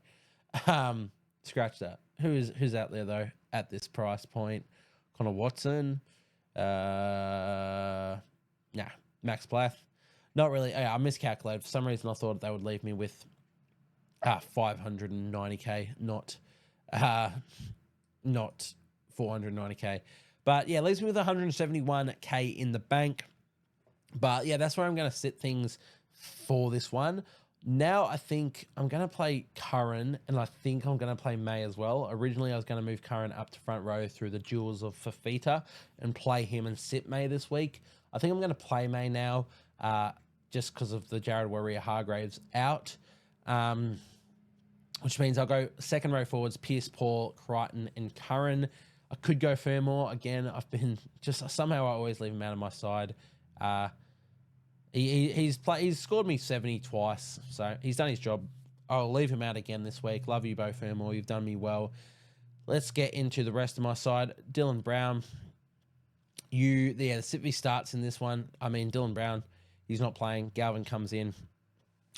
Scratch that. Who's out there, though, at this price point? Connor Watson? Nah, Max Plath. Not really. I miscalculated. For some reason, I thought they would leave me with 590k, not not 490k. But yeah, leaves me with 171k in the bank. But yeah, that's where I'm going to sit things for this one. Now I think I'm going to play Curran, and I think I'm going to play May as well. Originally, I was going to move Curran up to front row through the duels of Fafita and play him and sit May this week. I think I'm going to play May now, just because of the Jared Warrior-Hargraves out, which means I'll go second row forwards, Pierce, Paul, Crichton, and Curran. I could go Fermor. Again, I've been just somehow I always leave him out of my side. He's scored me 70 twice, so he's done his job. I'll leave him out again this week. Love you both, Fermor. You've done me well. Let's get into the rest of my side. Dylan Brown. The Sitvi starts in this one. I mean, Dylan Brown, he's not playing. Galvin comes in.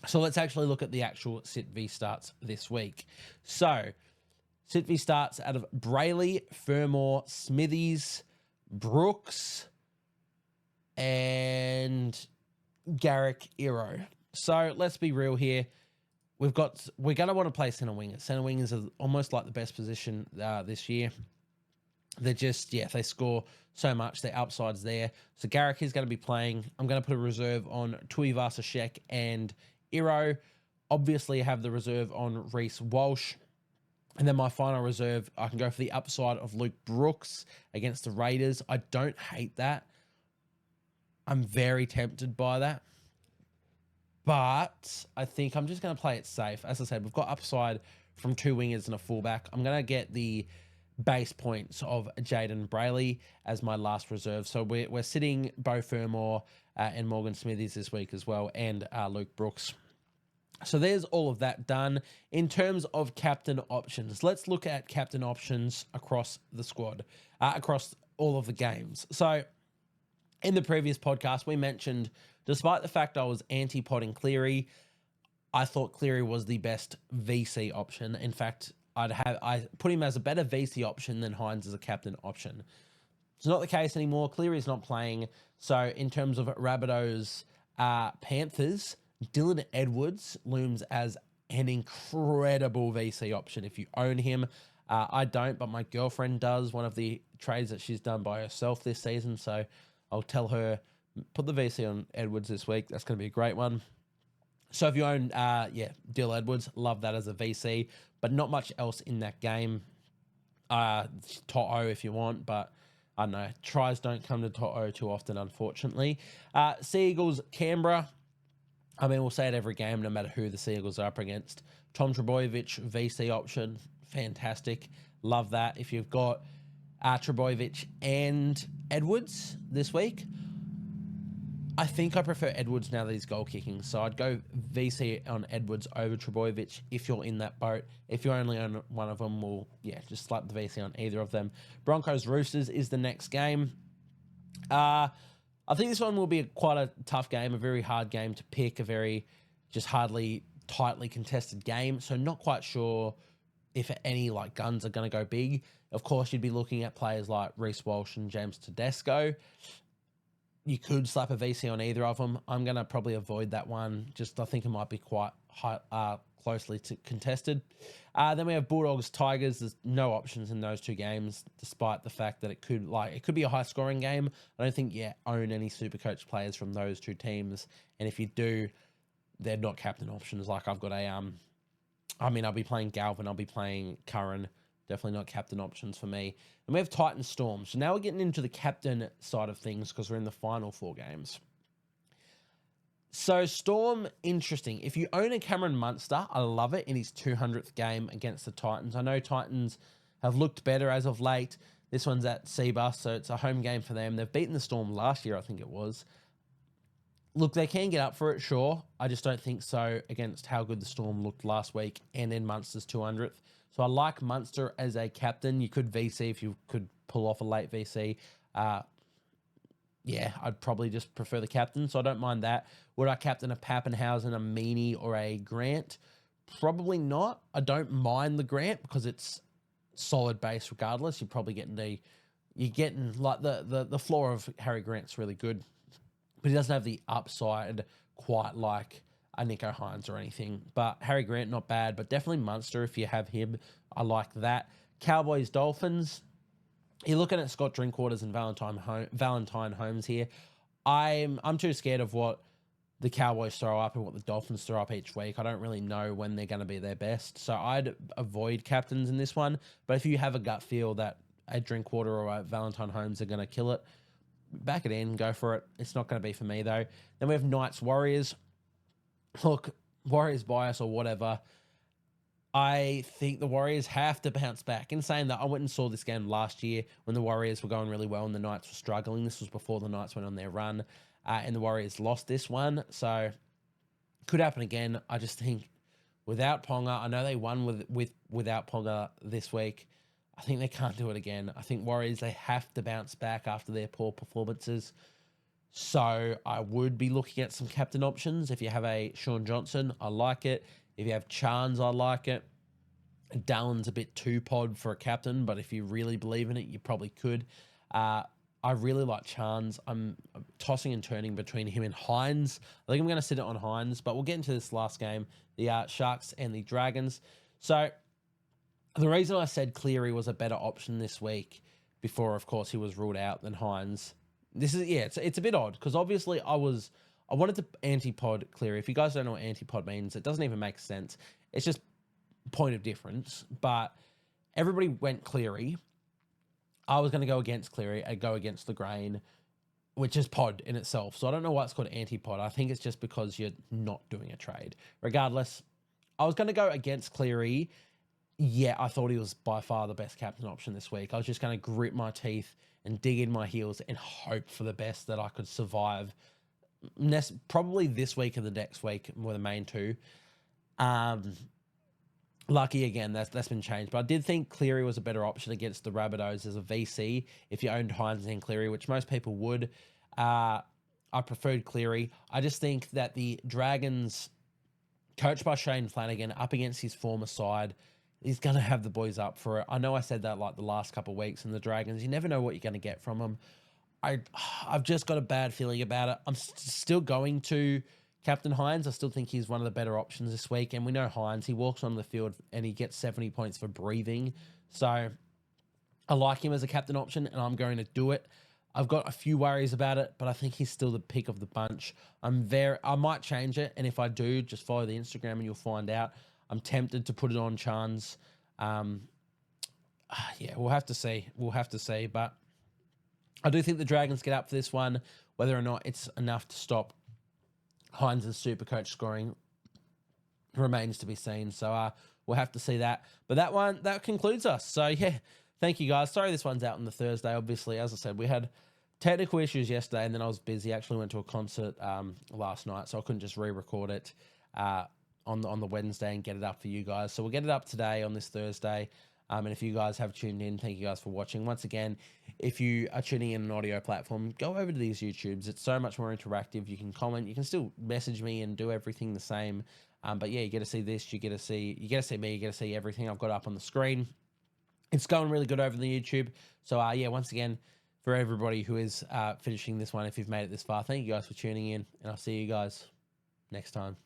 So let's actually look at the actual Sitvi starts this week. So Sitvi starts out of Brayley, Fermor, Smithies, Brooks, and Garrick Iro. So let's be real here. We're going to want to play centre wingers. Centre wingers are almost like the best position this year. They're just, they score so much. Their upside's there. So Garrick is going to be playing. I'm going to put a reserve on Tui Vasashek and Iro. Obviously, I have the reserve on Reece Walsh. And then my final reserve, I can go for the upside of Luke Brooks against the Raiders. I don't hate that. I'm very tempted by that. But I think I'm just going to play it safe. As I said, we've got upside from 2 wingers and a fullback. I'm going to get the base points of Jaden Brayley as my last reserve. So we're sitting Beau Fermor and Morgan Smithies this week as well, and Luke Brooks. So there's all of that done. In terms of captain options, let's look at captain options across the squad, across all of the games. So in the previous podcast, we mentioned, despite the fact I was anti-potting Cleary, I thought Cleary was the best VC option. In fact, I put him as a better VC option than Hynes as a captain option. It's not the case anymore. Cleary's not playing. So in terms of Rabbitohs, Panthers, Dylan Edwards looms as an incredible VC option if you own him. I don't, but my girlfriend does. One of the trades that she's done by herself this season. So I'll tell her, put the VC on Edwards this week. That's going to be a great one. So if you own, Dill Edwards, love that as a VC, but not much else in that game. Toto if you want, but I don't know. Tries don't come to Toto too often, unfortunately. Sea Eagles, Canberra. I mean, we'll say it every game, no matter who the Sea Eagles are up against. Tom Trbojevic, VC option, fantastic. Love that. If you've got Trbojevic and Edwards this week, I think I prefer Edwards now that he's goal kicking. So I'd go VC on Edwards over Trbojevic if you're in that boat. If you only own one of them, just slap the VC on either of them. Broncos Roosters is the next game. I think this one will be quite a tough game, a very hard game to pick, a very just hardly tightly contested game. So not quite sure if any guns are going to go big. Of course, you'd be looking at players like Reece Walsh and James Tedesco. You could slap a VC on either of them. I'm going to probably avoid that one. I think it might be quite closely contested. Then we have Bulldogs, Tigers. There's no options in those two games, despite the fact that it could be a high scoring game. I don't think you own any Supercoach players from those two teams. And if you do, they're not captain options. I've got I'll be playing Galvin. I'll be playing Curran. Definitely not captain options for me. And we have Titans Storm. So now we're getting into the captain side of things because we're in the final 4 games. So Storm, interesting. If you own a Cameron Munster, I love it in his 200th game against the Titans. I know Titans have looked better as of late. This one's at Seabus, so it's a home game for them. They've beaten the Storm last year, I think it was. Look, they can get up for it, sure. I just don't think so against how good the Storm looked last week and in Munster's 200th. So I like Munster as a captain. You could VC if you could pull off a late VC. I'd probably just prefer the captain, so I don't mind that. Would I captain a Pappenhausen, a Meany, or a Grant? Probably not. I don't mind the Grant because it's solid base regardless. You're probably getting the floor of Harry Grant's really good, but he doesn't have the upside quite like a Nico Hynes or anything. But Harry Grant, not bad, but definitely Munster if you have him. I like that. Cowboys, Dolphins. You're looking at Scott Drinkwaters and Valentine Holmes here. I'm too scared of what the Cowboys throw up and what the Dolphins throw up each week. I don't really know when they're going to be their best. So I'd avoid captains in this one. But if you have a gut feel that a Drinkwater or a Valentine Holmes are going to kill it, back it in, go for it. It's not going to be for me, though. Then we have Knights, Warriors. Look, Warriors bias or whatever. I think the Warriors have to bounce back. In saying that, I went and saw this game last year when the Warriors were going really well and the Knights were struggling. This was before the Knights went on their run, and the Warriors lost this one. So, could happen again. I just think without Ponga, I know they won without Ponga this week. I think they can't do it again. I think Warriors, they have to bounce back after their poor performances. So, I would be looking at some captain options. If you have a Sean Johnson, I like it. If you have Chance, I like it. Dallin's a bit too pod for a captain, but if you really believe in it, you probably could. I really like Chance. I'm tossing and turning between him and Hynes. I think I'm going to sit it on Hynes, but we'll get into this last game, the Sharks and the Dragons. So the reason I said Cleary was a better option this week, before, of course, he was ruled out than Hynes. This is, it's a bit odd, because obviously I wanted to antipod Cleary. If you guys don't know what antipod means, it doesn't even make sense. It's just point of difference. But everybody went Cleary. I was going to go against Cleary. I'd go against the grain, which is pod in itself. So I don't know why it's called antipod. I think it's just because you're not doing a trade. Regardless, I was going to go against Cleary. Yeah, I thought he was by far the best captain option this week. I was just going to grit my teeth and dig in my heels and hope for the best that I could survive. Probably this week and the next week were the main two. Lucky again, that's been changed. But I did think Cleary was a better option against the Rabbitohs as a VC if you owned Hynes and Cleary, which most people would. I preferred Cleary. I just think that the Dragons, coached by Shane Flanagan, up against his former side, he's going to have the boys up for it. I know I said that like the last couple of weeks, and the Dragons, you never know what you're going to get from them. I've just got a bad feeling about it. I'm still going to Captain Hynes. I still think he's one of the better options this week. And we know Hynes, he walks on the field and he gets 70 points for breathing. So I like him as a captain option, and I'm going to do it. I've got a few worries about it, but I think he's still the pick of the bunch. I might change it, and if I do, just follow the Instagram and you'll find out. I'm tempted to put it on Chance. We'll have to see. But I do think the Dragons get up for this one. Whether or not it's enough to stop Hynes' Supercoach scoring remains to be seen. So we'll have to see that. But that concludes us. So yeah, thank you guys. Sorry this one's out on the Thursday. Obviously, as I said, we had technical issues yesterday, and then I was busy. I actually went to a concert last night, so I couldn't just re-record it on the Wednesday and get it up for you guys. So we'll get it up today on this Thursday. And if you guys have tuned in, thank you guys for watching. Once again, if you are tuning in an audio platform, go over to these YouTubes. It's so much more interactive. You can comment. You can still message me and do everything the same. But yeah, you get to see this. You get to see me. You get to see everything I've got up on the screen. It's going really good over the YouTube. So once again, for everybody who is finishing this one, if you've made it this far, thank you guys for tuning in. And I'll see you guys next time.